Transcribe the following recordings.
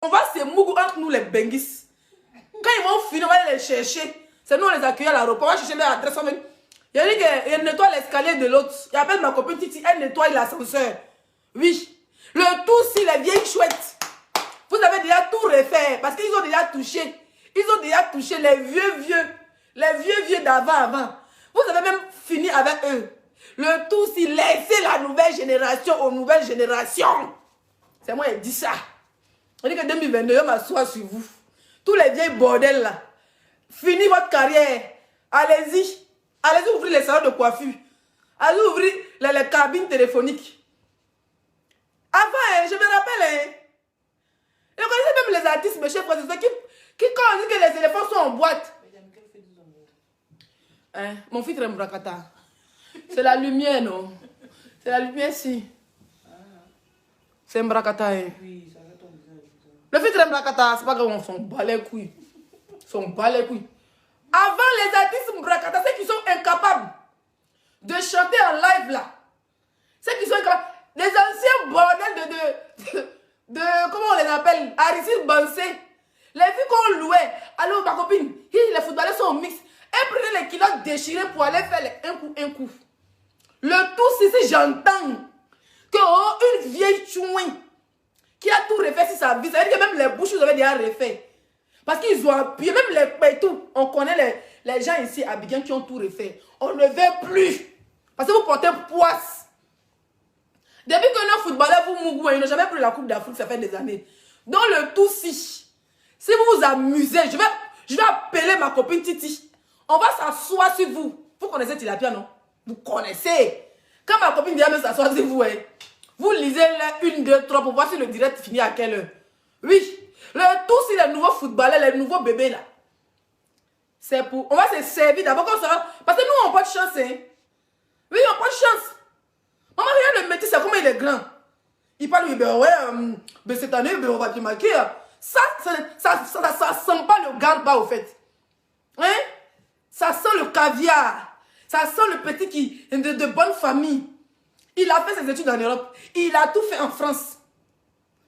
On va se mouiller entre nous les Benguis. Quand ils vont finir, on va aller les chercher. C'est nous on les accueille à l'aéroport. On va chercher leur adresse. Il a dit qu'elle nettoie l'escalier de l'autre. Il appelle ma copine Titi, elle nettoie l'ascenseur. Oui. Le tout, si les vieilles chouettes. Vous avez déjà tout refait. Parce qu'ils ont déjà touché. Ils ont déjà touché les vieux. Les vieux d'avant. Vous avez même fini avec eux. Le tout, si laissez la nouvelle génération aux nouvelles générations. C'est moi qui dis ça. On dit que 2022, on m'assoit sur vous. Tous les vieilles bordels là. Fini votre carrière. Allez-y. Allez-y ouvrir les salons de coiffure. Allez ouvrir les cabines téléphoniques. Avant, je me rappelle, je connaissais même les artistes, mes chefs professeurs, qui quand on dit que les éléphants sont en boîte. Mon fils est Mbrakata. C'est la lumière, non? C'est la lumière, si. C'est Mbrakata, hein. Le fils de Mbrakata, c'est pas grave, on s'en bat les couilles. Avant les artistes Mbrakata, ceux qui sont incapables de chanter en live là, ceux qui sont incapables, les anciens bordels de comment on les appelle, Aristide Bansé, les filles qu'on louait, allô ma copine, les footballeurs sont au mix, elles prenaient les kilos déchirés pour aller faire les un coup. Le tout, si j'entends que une vieille chouin qui a tout refait sur sa vie, ça veut dire que même les bouches, vous avez déjà refait. Parce qu'ils ont appuyé, même les pétous. On connaît les gens ici à Abidjan qui ont tout refait. On ne veut plus. Parce que vous portez poisse. Depuis que nos footballeurs vous mougouent, ils n'ont jamais pris la Coupe d'Afrique, ça fait des années. Donc le tout si vous vous amusez, je vais appeler ma copine Titi. On va s'asseoir sur vous. Vous connaissez Tilapia, non? Vous connaissez. Quand ma copine vient me s'asseoir sur vous, vous lisez les 1, 2, 3 pour voir si le direct finit à quelle heure. Oui. Le tout, si les nouveaux footballeurs, les nouveaux bébés là, c'est pour. On va se servir d'abord comme ça. Parce que nous, on n'a pas de chance. Hein. Oui, on n'a pas de chance. Maman, regarde le métier, c'est comment il est grand. Il parle, ben ouais, ben cette année, ben on va te marquer. Ça sent pas le garba au fait. Hein? Ça sent le caviar. Ça sent le petit qui est de bonne famille. Il a fait ses études en Europe. Il a tout fait en France.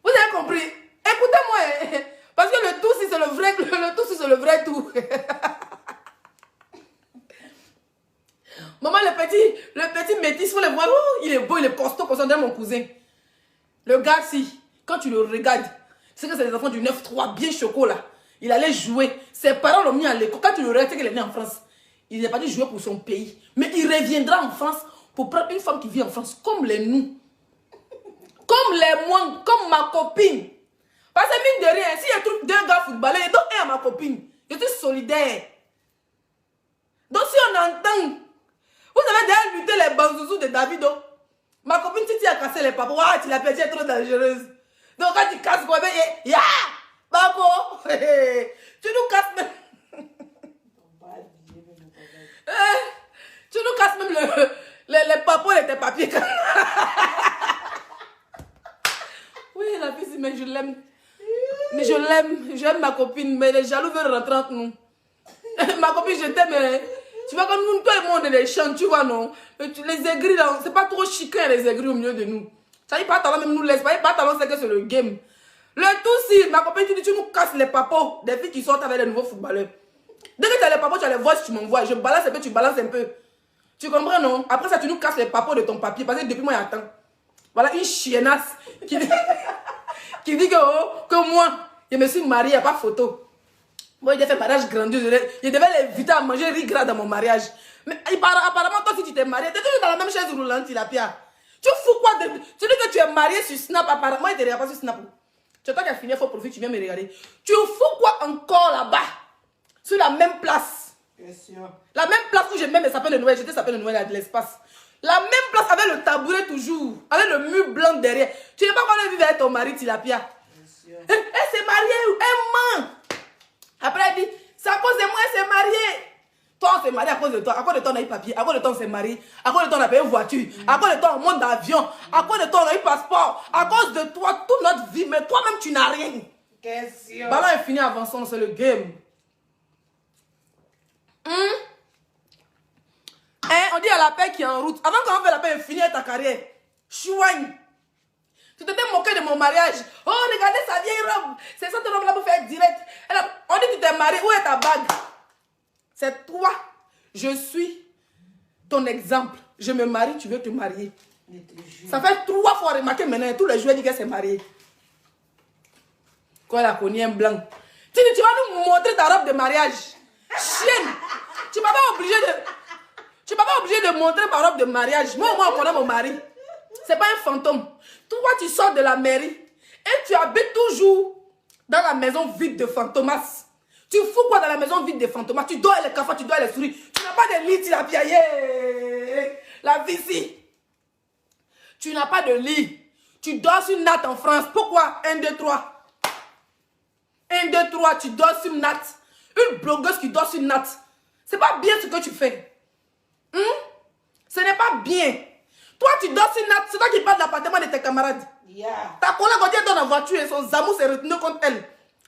Vous avez compris? Écoutez-moi, parce que le tout, si c'est le vrai, le tout, si c'est le vrai tout. Maman, le petit métis, vous le voir, il est beau, il est costaud, comme ça, mon cousin. Le gars, si, quand tu le regardes, c'est que c'est des enfants du 9-3, bien chocolat. Il allait jouer. Ses parents l'ont mis à l'école. Quand tu le regardes, c'est qu'il est né en France. Il n'est pas dit jouer pour son pays. Mais il reviendra en France pour prendre une femme qui vit en France, comme les nous. Comme les moines, comme ma copine. Parce que mine de rien, si je trouve deux gars footballeurs, donc un à ma copine. Je suis solidaire. Donc si on entend, vous avez déjà lutté les banzouzous de Davido. Ma copine Titi a cassé les papas. Ah, tu l'as perdu, elle est trop dangereuse. Donc quand tu casses quoi, ya, Babo, tu nous casses même. Tu nous casses même les papas et tes papiers. Oui, la fille, mais je l'aime. Mais je l'aime, j'aime ma copine, mais les jaloux veulent rentrer entre nous. Ma copine, je t'aime, mais tu vois, comme nous, toi et moi, on est des champs, tu vois, non? Les aigris, là, c'est pas trop chiquin, les aigris au milieu de nous. Ça y est, pas talent, même nous laisse pas. Pas talent, c'est que c'est le game. Le tout, si, ma copine, tu nous casses les papos des filles qui sortent avec les nouveaux footballeurs. Dès que tu as les papos, tu as les voix, tu m'envoies. Je balance un peu, tu balances un peu. Tu comprends, non? Après ça, tu nous casses les papos de ton papier, parce que depuis moi, j'attends. Voilà, une chiennasse qui dit que moi, je me suis mariée, il n'y a pas photo. Moi, j'ai fait un mariage grandiose. Je devais l'inviter à manger riz gras dans mon mariage. Mais apparemment, toi, si tu t'es mariée, tu es toujours dans la même chaise roulante, Tilapia. Tu fous quoi de... Tu dis que tu es mariée sur Snap, apparemment, il ne te regarde pas sur Snap. Tu as toi qui as fini, il faut profiter, tu viens me regarder. Tu fous quoi encore là-bas? Sur la même place. La même place où je mets mes sapins de Noël, j'étais sapin de Noël de l'espace. La même place avec le tabouret toujours, avec le mur blanc derrière. Tu n'es pas qu'on a vu avec ton mari, Tilapia. Elle s'est mariée, elle ment. Après, elle dit, c'est à cause de moi, elle s'est mariée. Toi, on s'est marié à cause de toi. À cause de toi, on a eu papier. À cause de toi, on s'est marié. À cause de toi, on a payé une voiture. À cause de toi, on monte d'avion. À cause de toi, on a eu passeport. À cause de toi, toute notre vie. Mais toi-même, tu n'as rien. Question. Ballon est fini, avançons, c'est le game. On dit à la paix qui est en route. Avant qu'on fait la paix, finis ta carrière. Chouigne. Tu t'étais moqué de mon mariage. Oh, regardez sa vieille robe. C'est cette robe-là pour faire direct. On dit que tu t'es marié. Où est ta bague? C'est toi. Je suis ton exemple. Je me marie, tu veux te marier. Ça fait 3 fois remarquer maintenant. Tous les jours, elle dit qu'elle s'est mariée. Quand elle a connu un blanc. Tu vas nous montrer ta robe de mariage. Chienne. Tu ne vas pas obligé de... Tu ne vas pas obligé de montrer ma robe de mariage. Moi, on connaît mon mari. Ce n'est pas un fantôme. Toi, tu sors de la mairie et tu habites toujours dans la maison vide de Fantomas. Tu fous quoi dans la maison vide de Fantomas? Tu dors les cafards, tu dors les souris. Tu n'as pas de lit, tu l'as piaillé. La vie ici. Tu n'as pas de lit. Tu dors sur natte en France. Pourquoi? 1, 2, 3. 1, 2, 3, tu dors sur natte. Une blogueuse qui dort sur natte. C'est pas bien ce que tu fais. Ce n'est pas bien. Toi, tu dors sur natte. C'est toi qui parles de l'appartement de tes camarades. Ta collègue, quand elle est dans la voiture et son zamou s'est retenu contre elle.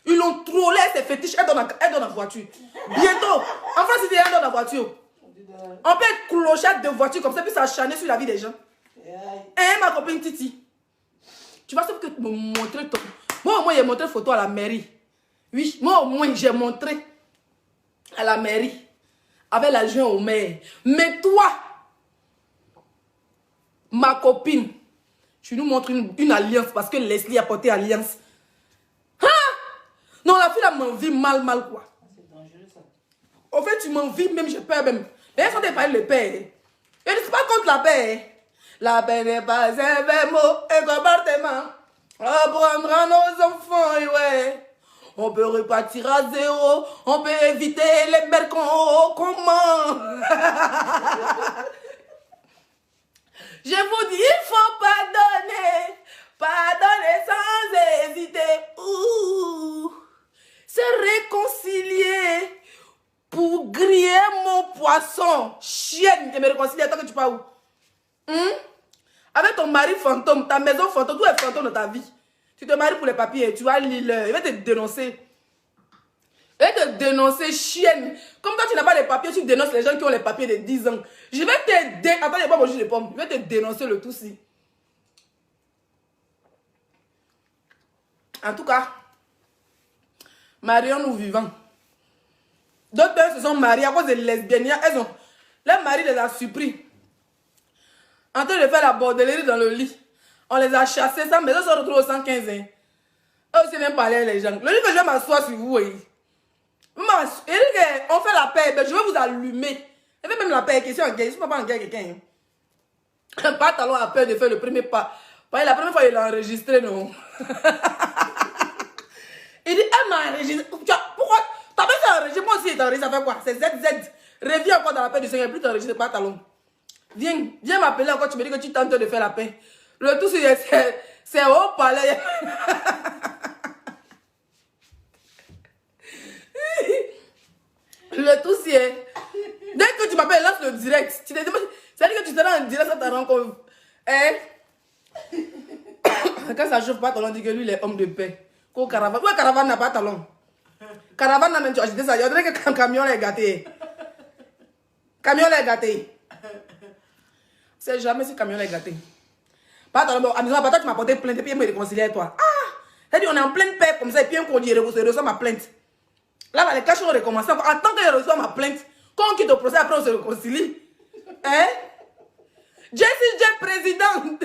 Ils l'ont trollé, ses fétiches. Elle donne la voiture. Bientôt, en France, si elle donne la voiture. On peut être clochette de voiture comme ça, puis s'acharner sur la vie des gens. Et ma copine Titi, tu vas sauf que me montrer ton... Moi, au moins, j'ai montré photo à la mairie. Oui, moi, au moins, j'ai montré à la mairie. Avec l'adjoint au maire. Mais toi, ma copine, tu nous montres une alliance parce que Leslie a porté alliance. Hein? Non, la fille, elle m'envie mal, quoi. C'est dangereux, ça. Au fait, tu m'envies même, j'ai peur même. D'ailleurs, quand tu parles de paix, je ne suis pas contre la paix. La paix n'est pas un vrai mot, un comportement. Apprendre à nos enfants, ouais. On peut repartir à 0, on peut éviter les mercons, comment? Je vous dis, il faut pardonner sans hésiter. Ouh. Se réconcilier pour griller mon poisson. Chienne, je me réconcilie, attends que tu parles où? Avec ton mari fantôme, ta maison fantôme, tout est fantôme dans ta vie. Tu te maries pour les papiers, tu vas lire, il va te dénoncer. Il va te dénoncer, chienne. Comme toi, tu n'as pas les papiers, tu dénonces les gens qui ont les papiers de 10 ans. Je vais te dénoncer. Attends, il n'y a pas manger de pommes. Je vais te dénoncer le tout ci. En tout cas, marions-nous vivants. D'autres personnes se sont mariées à cause des lesbiennes. Leur mari les a surpris. En train de faire la bordellerie dans le lit. On les a chassés, ça, mais ils se retrouvent au 115. Hein. Eux aussi même parler les gens. Le jour que je vais m'asseoir sur vous, on fait la paix, ben je vais vous allumer. Je vais même la paix, question en guerre. Je ne suis pas en guerre quelqu'un. Un pantalon a peur de faire le premier pas. La première fois, il l'a enregistré, non. Il dit, elle m'a enregistré. Pourquoi? T'as pas fait enregistrer, moi aussi, il t'a enregistré, ça fait quoi? C'est ZZ. Reviens encore dans la paix du Seigneur, plus t'enregistrer pantalon. Viens m'appeler encore, tu me dis que tu tentes de faire la paix. Le tout, c'est au palais. Le tout, c'est... Dès que tu m'appelles, lance le direct. C'est-à-dire que tu seras en direct, ça te rend compte. Quand ça chauffe pas, on dit que lui, il est homme de paix. Caravane. Ouais, Caravane n'a pas talon. Caravane n'a même pas acheté ça. Il y a que camion est gâté. Camion est gâté. C'est jamais si camion est gâté. Pas talon, amusant, toi, tu m'as porté plainte et puis il me réconcilier avec toi. Ah! C'est-à-dire, on est en pleine paix comme ça et puis on dit, reçoit ma plainte. Là, les cachets ont recommencé. En tant que je reçois ma plainte, quand on quitte au procès, après on se réconcilie. Hein? Jessie J président.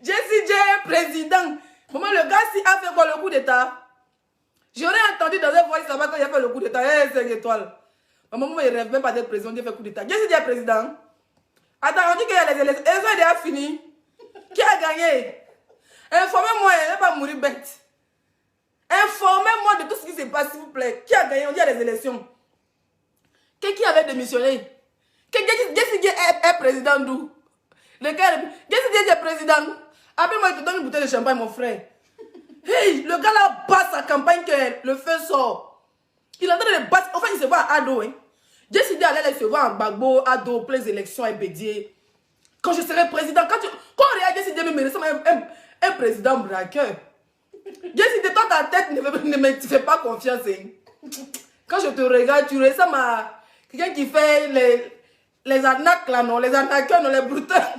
Jessie J président. Maman, le gars, si a fait quoi le coup d'état? J'aurais entendu dans un voice là-bas quand il a fait le coup d'état. 5 étoiles. Maman, il ne rêve même pas d'être président, il a fait le coup d'état. Jessie J président. Attends, on dit qu'il y a les élections. Elles sont déjà finies. Qui a gagné? Informez-moi, elle ne va pas mourir bête. Informez-moi de tout ce qui se passe, s'il vous plaît. Qui a gagné? On dit à les élections. Qui avait démissionné? Jessie J est président d'où? Lequel? Jessie J est président. Après, moi, je te donne une bouteille de champagne, mon frère. Hey, le gars là bat sa campagne que le feu sort. Il est en train de battre. Enfin, il se voit à Ado. Hein. Jessie J allait se voir en Gbagbo, Ado, plein d'élections à Bédier. Quand je serai président, quand on regarde Jessie J, me ressemble un président braqueur. Jessie J, toi, ta tête ne me fait pas confiance. Hein. Quand je te regarde, tu ressembles à quelqu'un qui fait les arnaques là, non, les arnaqueurs, non, les brouteurs.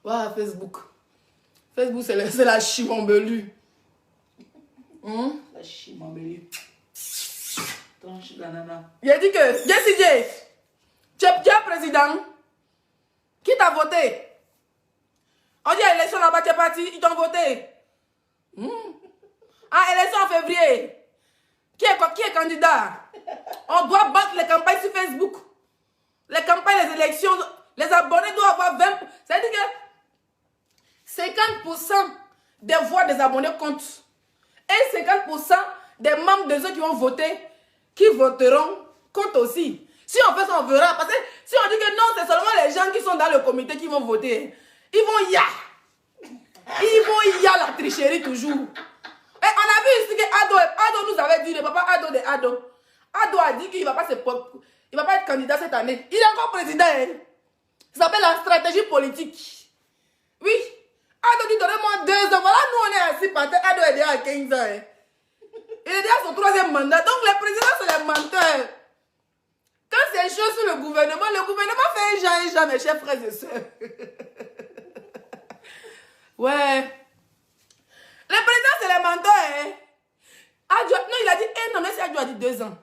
Voilà, Facebook. Facebook, c'est la chimambelue. La chimambelue. Tranche d'ananas. Il a dit que, Jessie J, tu es président. Qui t'a voté? On dit à l'élection là-bas, tu es parti, ils t'ont voté. Ah, élection en février. Qui est candidat? On doit battre les campagnes sur Facebook. Les campagnes, les élections, les abonnés doivent avoir 20%. C'est-à-dire que 50% des voix des abonnés comptent. Et 50% des membres de ceux qui vont voter, qui voteront, comptent aussi. Si on fait ça, on verra. Parce que si on dit que non, c'est seulement les gens qui sont dans le comité qui vont voter. Ils vont y a la tricherie toujours. Et on a vu ici que Ado nous avait dit, le papa Ado de Ado. Ado a dit qu'il ne va pas être candidat cette année. Il est encore président. Hein. Ça s'appelle la stratégie politique. Oui. Ado dit, donnez-moi 2 ans. Voilà, nous on est assis par terre. Ado est déjà à 15 ans. Hein. Il est déjà à son 3e mandat. Donc les présidents sont les menteurs. Quand c'est chaud sur le gouvernement fait un genre et genre, mes chers frères et sœurs. Ouais. Les présidents, c'est les menteurs. Hein. Ado, non, il a dit 1 an, mais si Ado a dit 2 ans.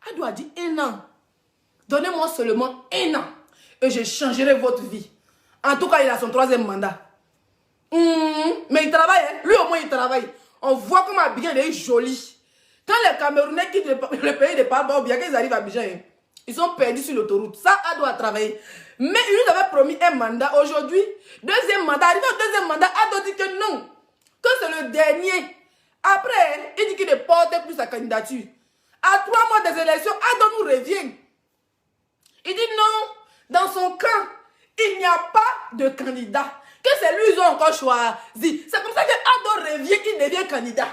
Ado a dit 1 an. Donnez-moi seulement 1 an. Et je changerai votre vie. En tout cas, il a son 3e mandat. Mais il travaille, hein. Lui au moins il travaille. On voit comment Abidjan est joli. Quand les Camerounais quittent le pays de Parba, bien qu'ils arrivent à Abidjan, hein, ils sont perdus sur l'autoroute. Ça, Ado a travaillé. Mais il nous avait promis un mandat. Aujourd'hui, 2e mandat. Arrivé au 2e mandat, Ado dit que non. Que c'est le dernier. Après, il dit qu'il ne porte plus sa candidature. À 3 mois des élections, Ado nous revient. Il dit non, dans son camp, il n'y a pas de candidat. Que c'est lui qu'ils ont encore choisi. C'est comme ça que Ado revient, il devient candidat.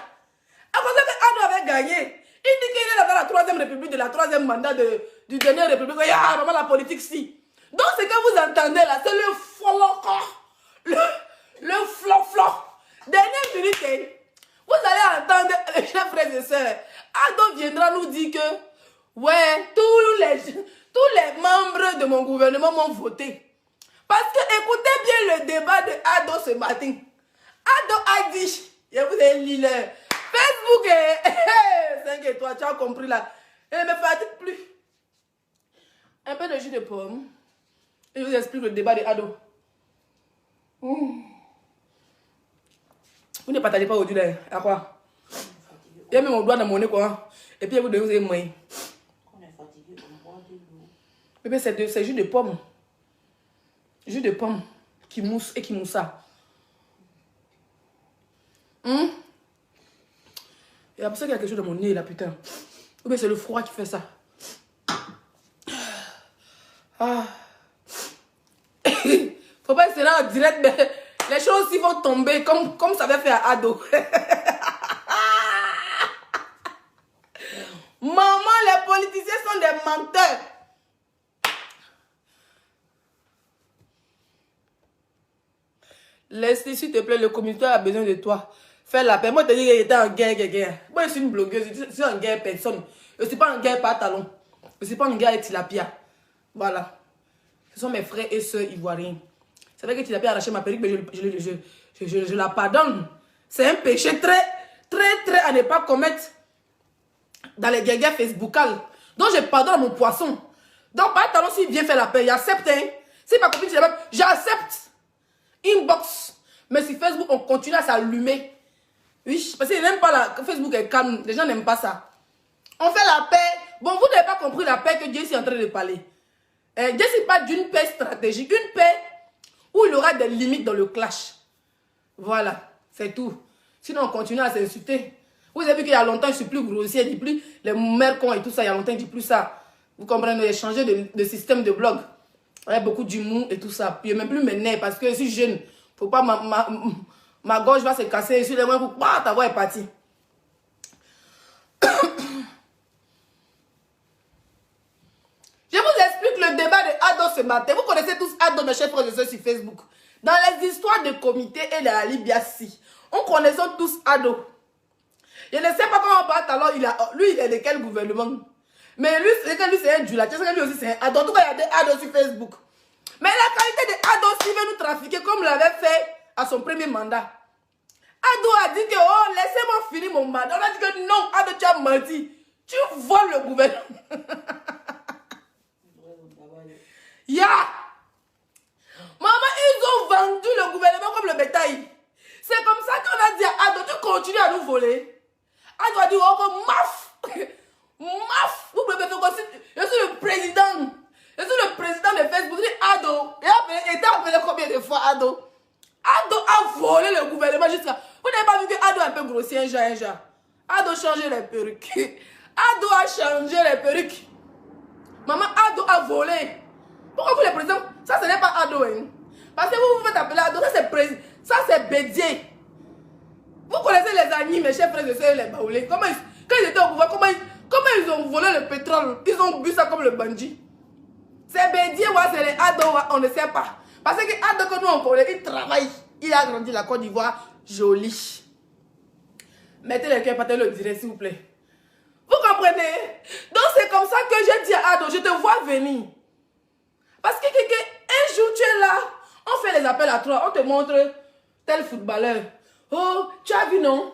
À cause que Ado avait gagné. Il dit qu'il est dans la 3e république, de la 3e mandat du dernier république. Il y a vraiment la politique si. Donc ce que vous entendez là, c'est le flocon. Le flocon. Dernière minute, vous allez entendre, les chers frères et sœurs, Ado viendra nous dire que, ouais, tous les membres de mon gouvernement m'ont voté. Parce que écoutez bien le débat de Ado ce matin. Ado a dit, je vous ai lu le Facebook est 5 étoiles, tu as compris là. Et ne me fatigue plus. Un peu de jus de pomme. Et je vous explique le débat de Ado. Vous ne partagez pas aujourd'hui là. À quoi? Il y a même mon doigt dans mon nez quoi. Et puis vous devez vous aimer moins. On est fatigué, on boit de l'eau. Bébé, c'est jus de pomme. Jus de pomme qui mousse et qui moussa. Il y a pour ça qu'il y a quelque chose dans mon nez là, putain. Ou bien c'est le froid qui fait ça. Ah. Faut pas essayer là en direct, mais les choses aussi vont tomber comme ça avait fait à Ado. Maman, les politiciens sont des menteurs. Laisse-le, s'il te plaît, le communicateur a besoin de toi. Fais la paix. Moi, je te dis qu'il était en guerre. Moi, je suis une blogueuse. Je suis en guerre personne. Je ne suis pas en guerre par talon. Je ne suis pas en guerre avec Tilapia. Voilà. Ce sont mes frères et soeurs ivoiriens. C'est vrai que Tilapia a arraché ma perruque, mais je la pardonne. C'est un péché très à ne pas commettre dans les guerres facebookales. Donc, je pardonne à mon poisson. Donc, par talon, s'il vient faire la paix, j'accepte. Hein. Si ma copine Tilapia, j'accepte. Inbox. Mais si Facebook, on continue à s'allumer. Oui, parce qu'ils n'aiment pas Facebook est calme. Les gens n'aiment pas ça. On fait la paix. Bon, vous n'avez pas compris la paix que Dieu est en train de parler. Dieu parle d'une paix stratégique. Une paix où il y aura des limites dans le clash. Voilà, c'est tout. Sinon, on continue à s'insulter. Vous avez vu qu'il y a longtemps, je suis plus grossier, je dis plus les mères cons et tout ça. Il y a longtemps, je dis plus ça. Vous comprenez, j'ai changé de système de blog. Il y a beaucoup d'humour et tout ça. Puis, je ne même plus mes nerfs parce que je suis jeune. Faut pas ma gorge va se casser. Je suis les mains pour ta voix est partie. Je vous explique le débat de Ado ce matin. Vous connaissez tous Ado, mes chers frères et sœurs sur Facebook. Dans les histoires de comité et de la Libiasi, on connaissait tous Ado. Je ne sais pas comment on parle alors lui, il est de quel gouvernement. Mais lui, c'est un djulaté, c'est lui aussi, c'est un Ado. En tout cas, il y a des Ado sur Facebook. Mais la qualité de Ado s'il veut nous trafiquer comme l'avait fait à son premier mandat. Ado a dit que, oh, laissez-moi finir mon mandat. On a dit que non, Ado, tu as menti. Tu voles le gouvernement. Ya! Maman, ils ont vendu le gouvernement comme le bétail. C'est comme ça qu'on a dit à Ado, tu continues à nous voler. Ado a dit, oh, maf! Maf! Vous pouvez faire comme si je suis le président. Je suis le président de Facebook. Je dis Ado. Et t'as appelé combien de fois Ado? Ado a volé le gouvernement jusqu'à... Vous n'avez pas vu que Ado a un peu grossi un jour. Ado a changé les perruques. Ado a changé les perruques. Maman, Ado a volé. Pourquoi vous les présidents? Ça, ce n'est pas Ado. Hein? Parce que vous faites appeler Ado. Ça, c'est Bédier. Vous connaissez les amis, mes chers frères et sœurs, les baoulés. Quand ils étaient au pouvoir, comment ils ont volé le pétrole? Ils ont bu ça comme le bandit. C'est Bédier ou c'est les Ado, on ne sait pas. Parce que Ado que nous on connaît, il travaille. Il a grandi la Côte d'Ivoire jolie. Mettez le cœur, partez le direct s'il vous plaît. Vous comprenez? Donc c'est comme ça que j'ai dit à Ado, je te vois venir. Parce que un jour tu es là, on fait les appels à toi, on te montre tel footballeur. Oh, tu as vu non?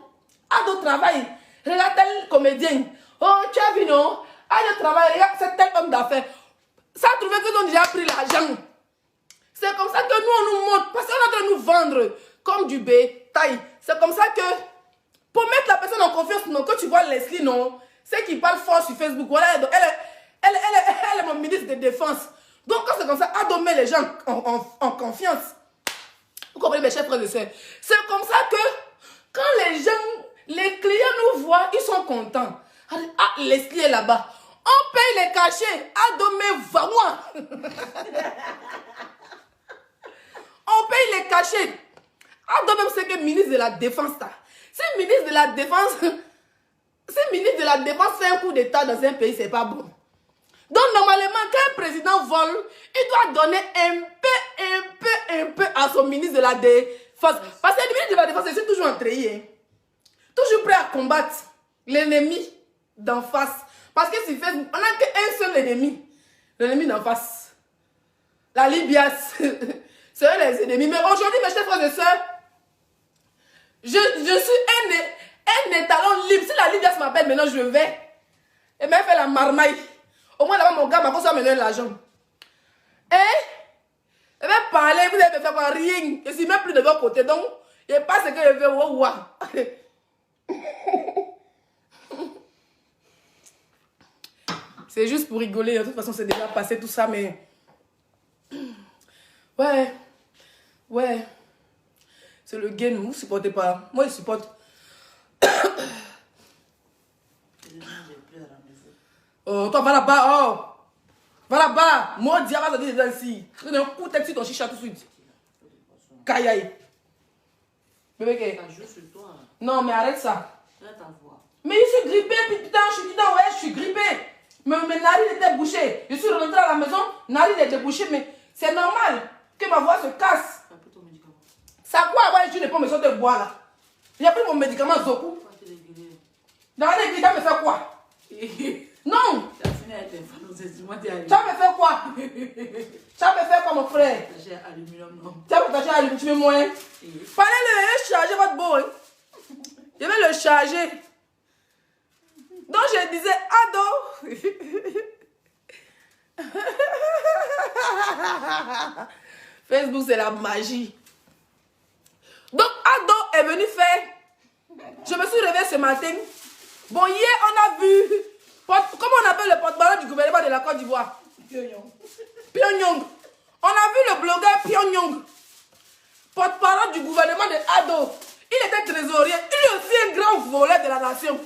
Ado travaille. Regarde tel comédien. Oh, tu as vu non? Ado travaille, regarde c'est tel homme d'affaires. Ça a trouvé qu'ils ont déjà pris l'argent. C'est comme ça que nous, on nous montre. Parce qu'on est en train de nous vendre comme du bétail. C'est comme ça que, pour mettre la personne en confiance, non, quand tu vois Leslie, non, c'est qui parle fort sur Facebook. Voilà, elle est mon ministre de défense. Donc, quand c'est comme ça, Ado met les gens en confiance. Vous comprenez, mes chers frères et sœurs? C'est comme ça que, quand les gens, les clients nous voient, ils sont contents. Ah, Leslie est là-bas. On paye les cachets. Ado met vraiment. On paye les cachets. Ado même c'est que ministre de la défense. Si ministre de la défense, fait un coup d'état dans un pays, c'est pas bon. Donc normalement, quand un président vole, il doit donner un peu à son ministre de la défense. Parce que le ministre de la défense, c'est toujours entrayé. Hein. Toujours prêt à combattre l'ennemi d'en face. Parce que si fait, on n'a qu'un seul ennemi. L'ennemi d'en face. La Libye, c'est eux les ennemis. Mais aujourd'hui, mes chers frères et sœurs, je suis un étalon libre. Si la Libye m'appelle maintenant, je vais. Et m'a fait la marmaille. Au moins là-bas, mon gars m'a conseillé à me donner l'argent. Et elle va parler, vous allez me faire quoi? Rien. Je suis même plus de votre côté. Donc, il n'y a pas ce que je veux. Ouah. C'est juste pour rigoler. De toute façon, c'est déjà passé tout ça, mais... Ouais. C'est le game. Vous ne supportez pas. Moi, je supporte. Oh, toi, va là-bas. Oh. Va là-bas. Moi, diable, ça dit déjà ici. Je donne un coup de tête sur ton chicha tout de suite. Kayaï. Bébé, qu'est-ce? Non, mais arrête ça. Mais je suis grippée, putain, ouais, je suis grippée. Mes narines étaient bouchées. Je suis rentrée à la maison, narines étaient bouchées, mais c'est normal que ma voix se casse. Ça quoi, ouais, tu n'es pas besoin de boire là. J'ai pris mon médicament Zoku. Dans les gars, me fait quoi? Non. Tu vas me faire quoi? Tu vas me faire quoi, mon frère? Tu vas me cacher aluminium, tu mets moins. Fallait le charger, votre beau. Je vais le charger. Donc je disais, Ado. Facebook, c'est la magie. Donc Ado est venu faire. Je me suis réveillée ce matin. Bon, hier, on a vu. Comment on appelle le porte-parole du gouvernement de la Côte d'Ivoire? Pyongyang. On a vu le blogueur Pyongyang. Porte-parole du gouvernement de Ado. Il était trésorier. Il est aussi un grand voleur de la nation.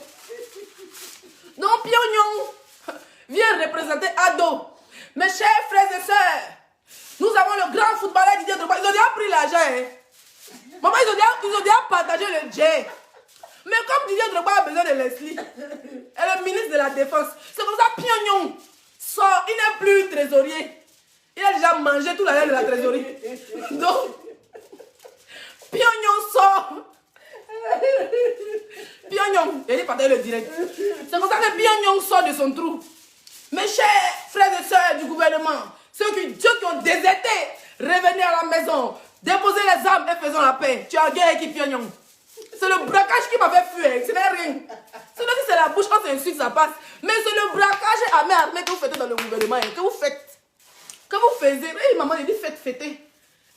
Donc Pyongyang vient représenter Ado. Mes chers frères et sœurs, nous avons le grand footballeur Didier Drogba. Ils ont déjà pris l'argent. Hein? Maman, ils ont déjà partagé le jet. Mais comme Didier Drogba a besoin de Leslie, elle est ministre de la Défense. C'est comme ça Pyongyang sort. Il n'est plus trésorier. Il a déjà mangé tout l'argent de la trésorerie. Donc, Pyongyang sort. Pyongyang, il est parti le direct. C'est comme ça que Pyongyang sort de son trou. Mes chers frères et sœurs du gouvernement, ceux qui qui ont déserté, revenez à la maison, déposez les armes et faisons la paix. Tu as guerre avec Pyongyang. C'est le braquage qui m'a fait fuir, ce n'est rien. Sinon, si c'est la bouche, quand c'est insulte, ça passe. Mais c'est le braquage à main armée que vous faites dans le gouvernement, que vous faites. Que vous faisiez, et maman, il dit faites fêter.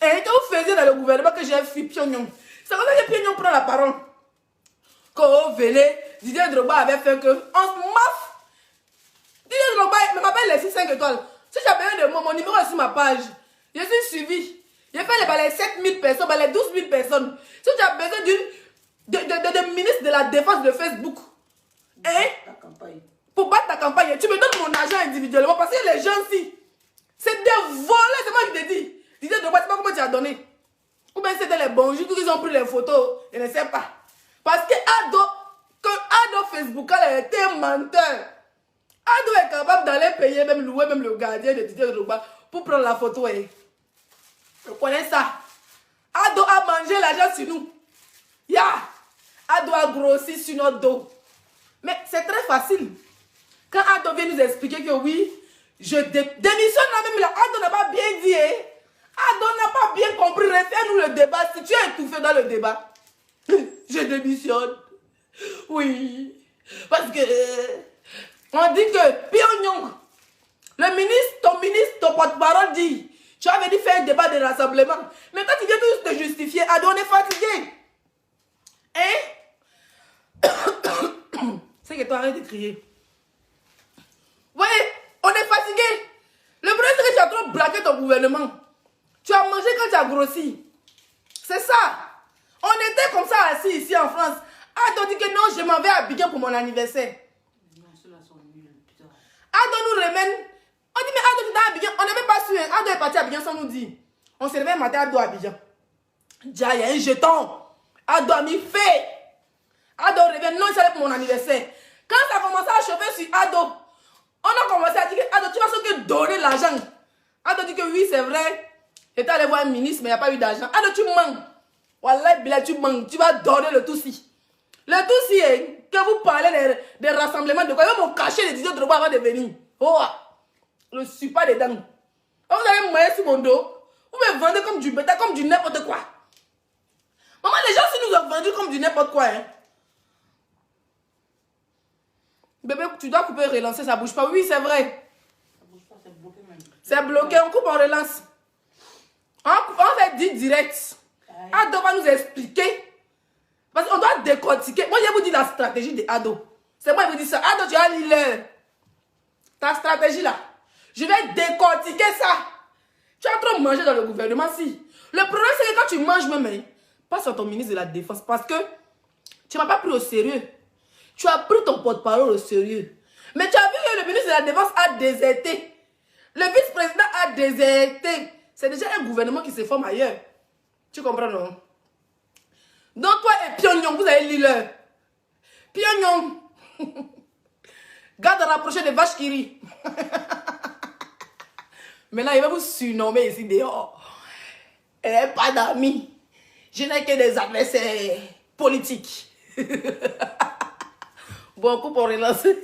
Et que vous faisiez dans le gouvernement que j'ai fui Pyongyang. C'est comme ça que Pyongyang prend la parole. Quand vous venez, Didier Drogba avait fait que, on se maffe. Didier Drogba m'appelle les 6-5 étoiles. Si j'ai besoin de moi, mon numéro est sur ma page. Je suis suivi. J'ai fait les 7000 personnes, les 12 000 personnes. Si tu as besoin de ministre de la défense de Facebook, hein, pour battre ta campagne, tu me donnes mon argent individuellement parce que les gens ici, c'est des voleurs, c'est moi qui te dis. Didier Drogba, c'est pas comment tu as donné. Ou bien c'était les bonjours, ils ont pris les photos, je ne sais pas. Parce que Ado Facebook, elle était un menteur. Ado est capable d'aller payer, même louer, même le gardien de Didier Drogba pour prendre la photo. Vous connaissez ça? Ado a mangé l'argent sur nous. Ado a grossi sur notre dos. Mais c'est très facile. Quand Ado vient nous expliquer que oui, je démissionne là même là, Ado n'a pas bien dit. Ado n'a pas bien compris. Refais-nous le débat. Si tu es étouffé dans le débat, je démissionne. Oui. Parce que on dit que Pyongyang, le ministre, ton porte-parole dit, tu as venu faire un débat de rassemblement. Mais quand tu viens tous te justifier, Ado, on est fatigué. Hein? C'est que toi, arrête de crier. Oui, on est fatigué. Le problème, c'est que tu as trop braqué ton gouvernement. Tu as mangé quand tu as grossi. C'est ça. On était comme ça assis ici en France. Ado dit que non, je m'en vais à Abidjan pour mon anniversaire. Ado nous remène. On dit, mais Ado est à Abidjan. On n'a même pas su. Ado est parti à Abidjan sans nous dire. On s'est réveillé un matin, Ado à Abidjan. Déjà, il y a un jeton. Ado a mis fait. Ado revient. Non, c'est pour mon anniversaire. Quand ça a commencé à chauffer sur Ado, on a commencé à dire que Ado, tu vas que donner l'argent. Ado dit que oui, c'est vrai. J'étais allé voir un ministre, mais il n'y a pas eu d'argent. Ado, tu manques. Wallah, Bilal, tu manques. Tu vas donner le tout-ci. Le tout-ci, que vous parlez des rassemblements de quoi? Ils vont cacher les Didier Drogba avant de venir. Oh, je ne suis pas dedans. Vous allez me moyer sur mon dos. Vous me vendez comme du bétail, comme du n'importe quoi. Maman, les gens si nous ont vendu comme du n'importe quoi. Hein. Bébé, tu dois couper et relancer, ça ne bouge pas. Oui, c'est vrai. Ça bouge pas, c'est bloqué même. C'est bloqué, on coupe, on relance. On fait dit direct. Ado va nous expliquer. Parce qu'on doit décortiquer. Moi, je vous dis la stratégie de Ado. C'est moi qui vous dis ça. Ado, tu as l'île. Ta stratégie là. Je vais décortiquer ça. Tu as trop mangé dans le gouvernement, si. Le problème, c'est que quand tu manges même, pas sur ton ministre de la Défense. Parce que tu ne m'as pas pris au sérieux. Tu as pris ton porte-parole au sérieux. Mais tu as vu que le ministre de la Défense a déserté. Le vice-président a déserté. C'est déjà un gouvernement qui se forme ailleurs. Tu comprends, non? Donc, toi et Pyongyang, vous avez l'île. Pyongyang. Garde rapproché de vaches qui rient. Maintenant, il va vous surnommer ici dehors. Elle n'a pas d'amis. Je n'ai que des adversaires politiques. Beaucoup pour relancer.